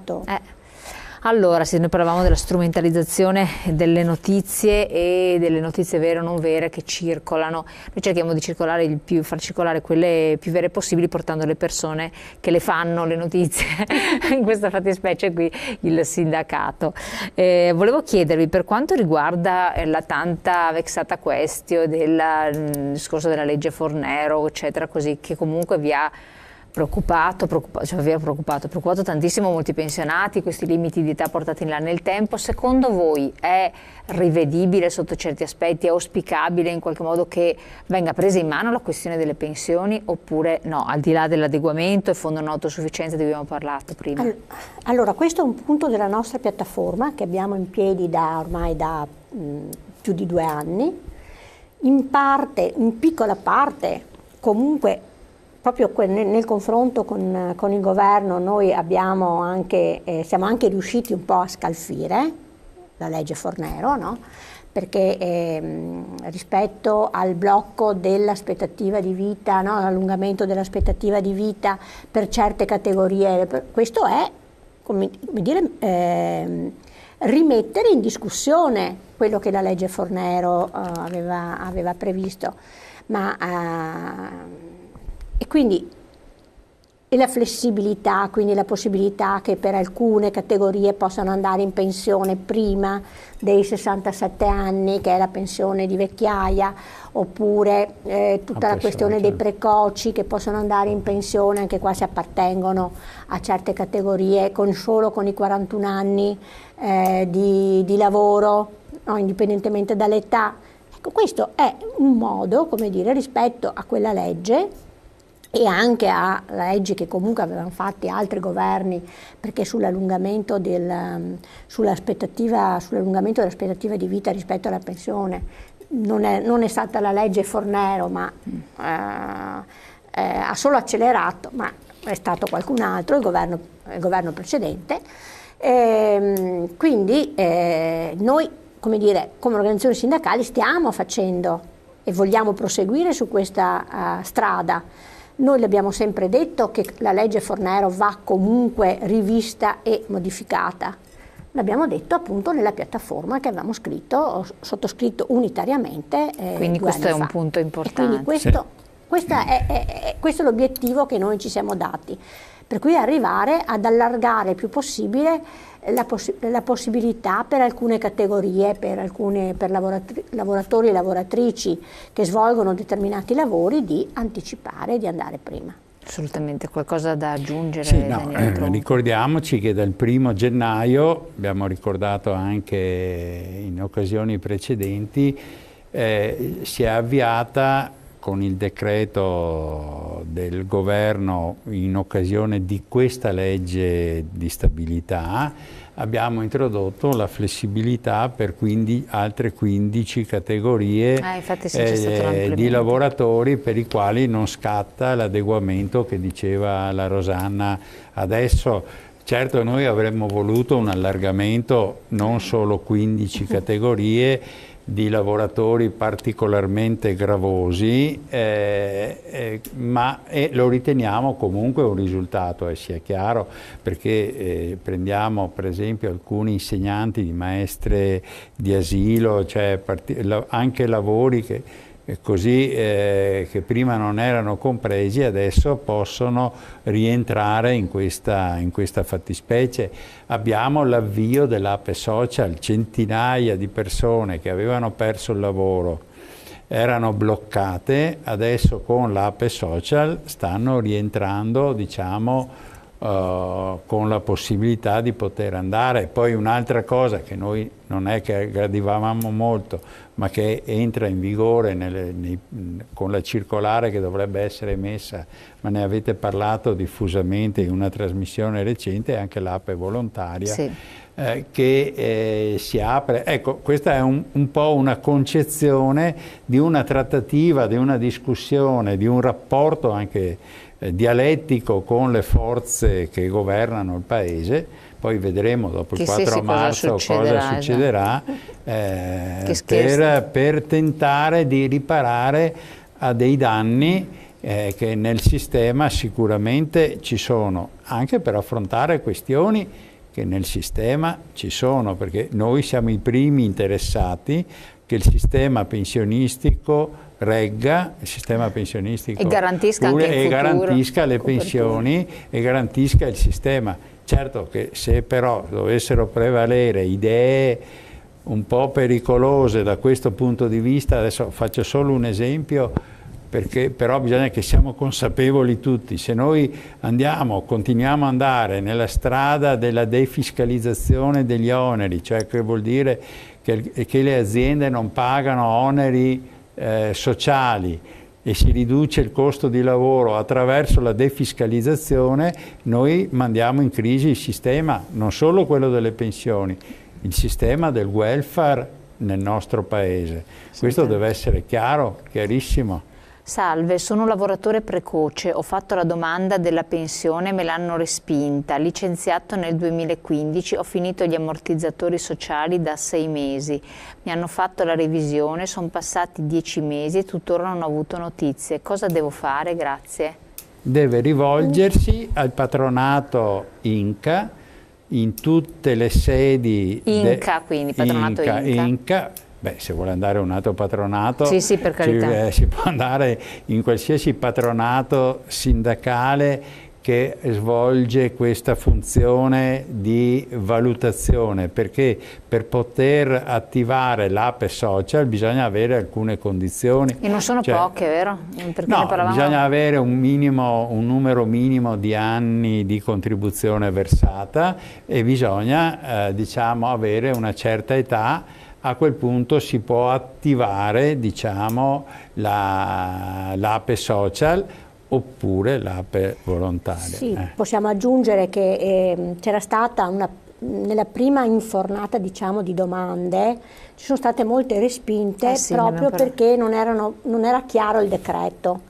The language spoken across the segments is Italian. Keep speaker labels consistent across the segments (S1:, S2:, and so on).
S1: sbagliato.
S2: Allora, se noi parlavamo della strumentalizzazione delle notizie e delle notizie vere o non vere che circolano, noi cerchiamo di far circolare quelle più vere possibili, portando le persone che le fanno le notizie, in questa fattispecie qui il sindacato. Volevo chiedervi, per quanto riguarda la tanta vexata questione del discorso della legge Fornero, eccetera, così, che comunque vi ha preoccupato tantissimo molti pensionati, questi limiti di età portati in là nel tempo, secondo voi è rivedibile sotto certi aspetti, è auspicabile in qualche modo che venga presa in mano la questione delle pensioni, oppure no, al di là dell'adeguamento e fondo non autosufficienza di cui abbiamo parlato prima?
S1: Allora, questo è un punto della nostra piattaforma che abbiamo in piedi ormai da più di 2 anni, in piccola parte comunque. Proprio nel confronto con il governo noi siamo anche riusciti un po' a scalfire la legge Fornero, no? Perché rispetto al blocco dell'aspettativa di vita, no? L'allungamento dell'aspettativa di vita per certe categorie, questo è, come dire, rimettere in discussione quello che la legge Fornero aveva previsto. E quindi la flessibilità, quindi la possibilità che per alcune categorie possano andare in pensione prima dei 67 anni, che è la pensione di vecchiaia, oppure tutta la questione dei precoci che possono andare in pensione, anche qua si appartengono a certe categorie solo con i 41 anni di lavoro, no, indipendentemente dall'età. Ecco, questo è un modo, come dire, rispetto a quella legge e anche a leggi che comunque avevano fatti altri governi, perché sull'allungamento dell'aspettativa di vita rispetto alla pensione non è stata la legge Fornero, ma ha solo accelerato, ma è stato qualcun altro, il governo precedente. Quindi noi, come dire, come organizzazioni sindacali stiamo facendo e vogliamo proseguire su questa strada. Noi le abbiamo sempre detto che la legge Fornero va comunque rivista e modificata. L'abbiamo detto appunto nella piattaforma che avevamo sottoscritto unitariamente.
S2: Quindi questo è un punto importante.
S1: E quindi questo è l'obiettivo che noi ci siamo dati. Per cui arrivare ad allargare il più possibile la possibilità per alcune categorie, per lavoratori e lavoratrici che svolgono determinati lavori, di anticipare, di andare prima.
S2: Assolutamente, qualcosa da aggiungere?
S3: Sì, ricordiamoci che dal 1° gennaio, abbiamo ricordato anche in occasioni precedenti, si è avviata con il decreto del governo in occasione di questa legge di stabilità, abbiamo introdotto la flessibilità per altre 15 categorie di lavoratori per i quali non scatta l'adeguamento che diceva la Rosanna adesso. Certo, noi avremmo voluto un allargamento non solo 15 categorie, di lavoratori particolarmente gravosi, ma lo riteniamo comunque un risultato, sia chiaro, perché prendiamo per esempio alcuni insegnanti di maestre di asilo, cioè anche lavori che prima non erano compresi, adesso possono rientrare in questa fattispecie. Abbiamo l'avvio dell'Ape Social, centinaia di persone che avevano perso il lavoro, erano bloccate, adesso con l'Ape Social stanno rientrando, diciamo, con la possibilità di poter andare. Poi un'altra cosa che noi non è che gradivamo molto, ma che entra in vigore con la circolare che dovrebbe essere emessa, ma ne avete parlato diffusamente in una trasmissione recente, anche l'Ape volontaria, sì, che si apre. Ecco, questa è un po' una concezione di una trattativa, di una discussione, di un rapporto anche dialettico con le forze che governano il Paese. Poi vedremo dopo il 4 marzo cosa succederà, per tentare di riparare a dei danni che nel sistema sicuramente ci sono, anche per affrontare questioni che nel sistema ci sono, perché noi siamo i primi interessati che il sistema pensionistico regga, il sistema pensionistico
S2: e garantisca
S3: pure,
S2: anche in
S3: e
S2: futuro
S3: garantisca le pensioni e garantisca il sistema. Certo che se però dovessero prevalere idee un po' pericolose da questo punto di vista, adesso faccio solo un esempio, perché però bisogna che siamo consapevoli tutti. Se noi continuiamo ad andare nella strada della defiscalizzazione degli oneri, cioè che vuol dire che le aziende non pagano oneri sociali e si riduce il costo di lavoro attraverso la defiscalizzazione, noi mandiamo in crisi il sistema, non solo quello delle pensioni, il sistema del welfare nel nostro paese. Questo deve essere chiaro, chiarissimo.
S2: Salve, sono un lavoratore precoce, ho fatto la domanda della pensione, me l'hanno respinta, licenziato nel 2015, ho finito gli ammortizzatori sociali da 6 mesi, mi hanno fatto la revisione, sono passati 10 mesi e tuttora non ho avuto notizie. Cosa devo fare? Grazie.
S3: Deve rivolgersi al patronato INCA, in tutte le sedi...
S2: INCA, quindi, patronato
S3: INCA. Beh, se vuole andare a un altro patronato,
S2: sì, per carità.
S3: Si può andare in qualsiasi patronato sindacale che svolge questa funzione di valutazione, perché per poter attivare l'Ape Social bisogna avere alcune condizioni.
S2: E non sono poche, vero? Perché
S3: no,
S2: ne parlavamo...
S3: bisogna avere un numero minimo di anni di contribuzione versata e bisogna diciamo, avere una certa età. A quel punto si può attivare, diciamo, l'Ape Social oppure l'Ape volontaria.
S1: Sì, possiamo aggiungere che c'era stata nella prima infornata, diciamo, di domande, ci sono state molte respinte proprio perché non era chiaro il decreto.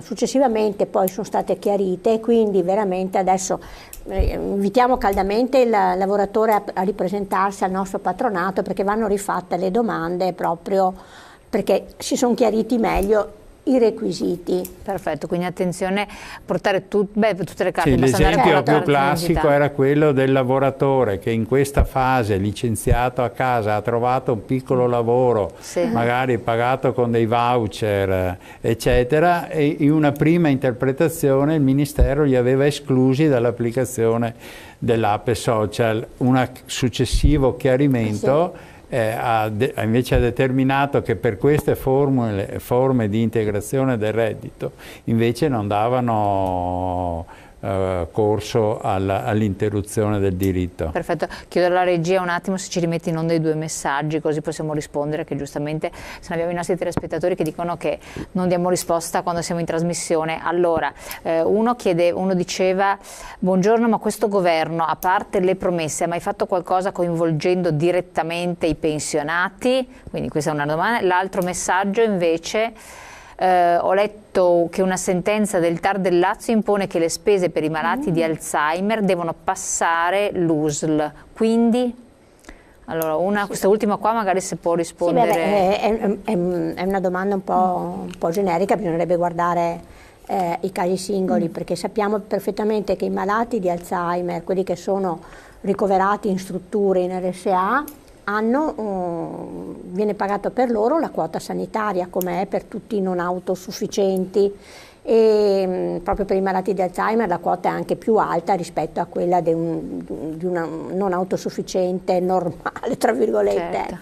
S1: Successivamente poi sono state chiarite e quindi veramente adesso invitiamo caldamente il lavoratore a ripresentarsi al nostro patronato, perché vanno rifatte le domande proprio perché si sono chiariti meglio i requisiti.
S2: Perfetto, quindi attenzione a portare tutte le carte.
S3: Sì, l'esempio più classico era quello del lavoratore che in questa fase, licenziato a casa, ha trovato un piccolo lavoro, magari pagato con dei voucher, eccetera, e in una prima interpretazione il Ministero li aveva esclusi dall'applicazione dell'Ape Social. Un successivo chiarimento invece ha determinato che per queste forme di integrazione del reddito invece non davano corso all'interruzione del diritto.
S2: Perfetto, chiedo alla regia un attimo se ci rimetti in onda i 2 messaggi così possiamo rispondere, che giustamente se ne abbiamo i nostri telespettatori che dicono che non diamo risposta quando siamo in trasmissione. Allora, uno diceva: buongiorno, ma questo governo, a parte le promesse, ha mai fatto qualcosa coinvolgendo direttamente i pensionati? Quindi questa è una domanda. L'altro messaggio invece: ho letto che una sentenza del TAR del Lazio impone che le spese per i malati di Alzheimer devono passare l'USL, quindi allora questa ultima qua magari se può rispondere.
S1: Sì, è una domanda un po' generica, bisognerebbe guardare i casi singoli, perché sappiamo perfettamente che i malati di Alzheimer, quelli che sono ricoverati in strutture in RSA, viene pagato per loro la quota sanitaria, come è per tutti i non autosufficienti, e proprio per i malati di Alzheimer la quota è anche più alta rispetto a quella di una non autosufficiente normale, tra virgolette.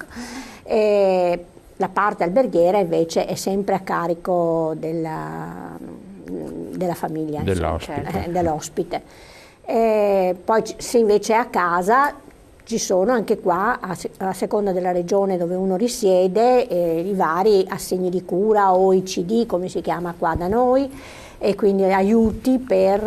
S1: Certo. La parte alberghiera invece è sempre a carico della famiglia, dell'ospite. Poi se invece è a casa, ci sono anche qua, a seconda della regione dove uno risiede, i vari assegni di cura o ICD, come si chiama qua da noi, e quindi aiuti per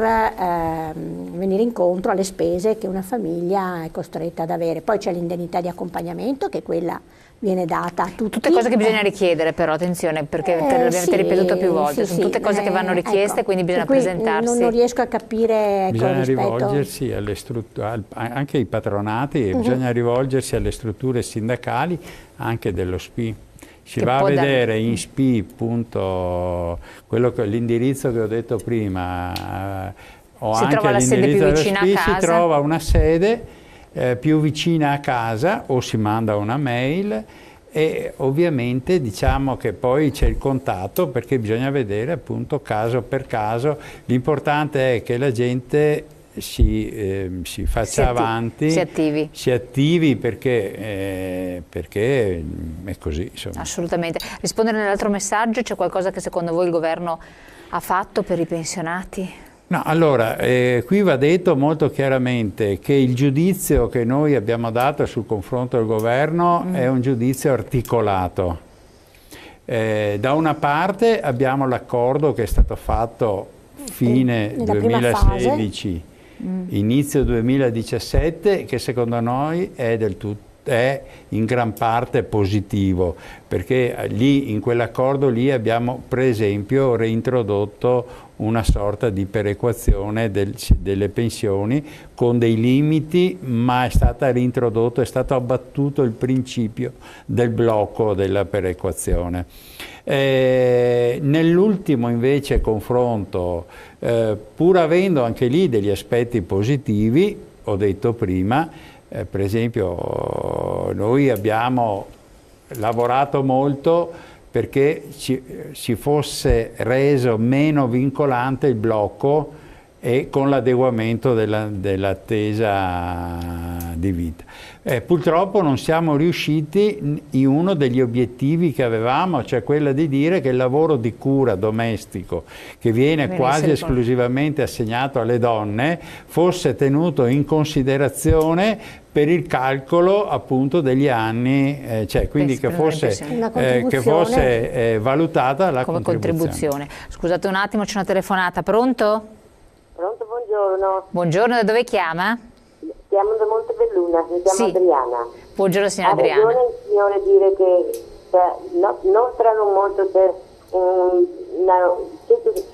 S1: venire incontro alle spese che una famiglia è costretta ad avere. Poi c'è l'indennità di accompagnamento, che quella viene data a tutti.
S2: Tutte cose che bisogna richiedere però, attenzione, perché l'abbiamo ripetuto più volte, sono tutte cose che vanno richieste, quindi bisogna presentarsi.
S1: Non riesco a capire
S3: bisogna rivolgersi alle strutture, anche ai patronati, bisogna rivolgersi alle strutture sindacali anche dello SPI. Si va a vedere in SPI, l'indirizzo che ho detto prima, o
S2: si
S3: anche
S2: trova la sede più
S3: all'indirizzo
S2: vicina a
S3: della SPI,
S2: casa.
S3: si trova una sede più vicina a casa o si manda una mail. E ovviamente diciamo che poi c'è il contatto, perché bisogna vedere appunto caso per caso. L'importante è che la gente si faccia avanti, si attivi perché è così, insomma.
S2: Assolutamente. Rispondere nell'altro messaggio, c'è qualcosa che secondo voi il governo ha fatto per i pensionati?
S3: No, allora, qui va detto molto chiaramente che il giudizio che noi abbiamo dato sul confronto del governo è un giudizio articolato. Da una parte abbiamo l'accordo che è stato fatto fine 2016, inizio 2017, che secondo noi è in gran parte positivo, perché lì in quell'accordo lì abbiamo per esempio reintrodotto una sorta di perequazione delle pensioni con dei limiti, ma è stata reintrodotto, è stato abbattuto il principio del blocco della perequazione. Nell'ultimo invece confronto, pur avendo anche lì degli aspetti positivi, ho detto prima, per esempio noi abbiamo lavorato molto perché ci fosse reso meno vincolante il blocco e con l'adeguamento dell'attesa di vita. Purtroppo non siamo riusciti in uno degli obiettivi che avevamo, cioè quello di dire che il lavoro di cura domestico, che viene quasi esclusivamente assegnato alle donne, fosse tenuto in considerazione per il calcolo appunto degli anni, cioè quindi che fosse valutata la contribuzione.
S2: Scusate un attimo, c'è una telefonata. Pronto?
S4: Pronto, buongiorno.
S2: Buongiorno, da dove chiama?
S4: Chiamo da Montebelluna, mi chiamo Adriana.
S2: Buongiorno signora Adriana.
S4: Ha ragione il signore dire che non saranno molto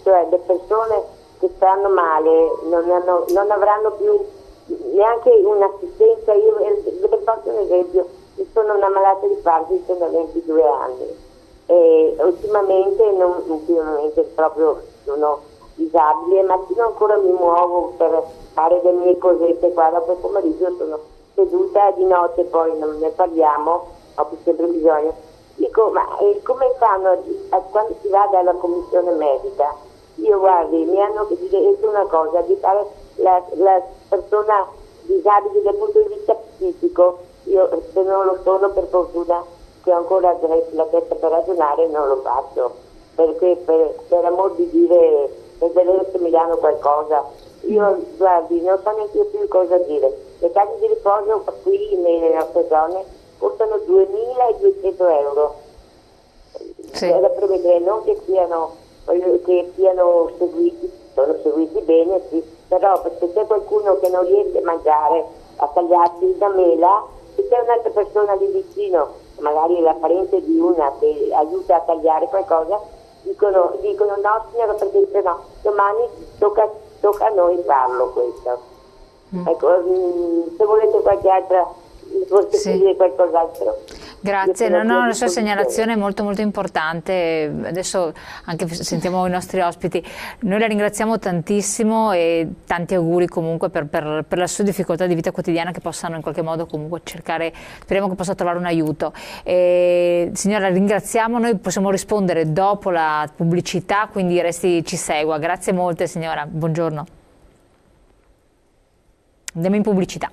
S4: cioè le persone che stanno male non avranno più neanche un'assistenza. Io vi faccio un esempio, io sono una malata di Parkinson da 22 anni e ultimamente proprio sono disabile, ma io ancora mi muovo per fare le mie cosette qua, dopo il pomeriggio sono seduta di notte, poi non ne parliamo, ho sempre bisogno. Dico, ma come fanno quando si va dalla commissione medica? Io guardi, mi hanno detto una cosa, di fare la persona disabile dal punto di vista psichico. Io se non lo sono, per fortuna che ho ancora la testa per ragionare, non lo faccio, perché per amor di dire, per vedere se mi danno qualcosa. Io guardi, non so neanche più cosa dire. Le case di riposo qui nelle nostre zone costano 2.200 euro. È da prevedere, non che siano seguiti, sono seguiti bene, sì, però se c'è qualcuno che non riesce a mangiare, a tagliarsi una mela, se c'è un'altra persona lì vicino, magari la parente di una che aiuta a tagliare qualcosa, dicono no signora, perché se no domani tocca a noi farlo questo. Ecco, se volete qualche altra, forse dire qualcos'altro.
S2: Grazie, la sua segnalazione è molto molto importante. Adesso anche sentiamo i nostri ospiti. Noi la ringraziamo tantissimo e tanti auguri comunque per la sua difficoltà di vita quotidiana, che possano in qualche modo comunque cercare, speriamo che possa trovare un aiuto. Signora, la ringraziamo, noi possiamo rispondere dopo la pubblicità, quindi ci segua. Grazie molte signora, buongiorno. Andiamo in pubblicità.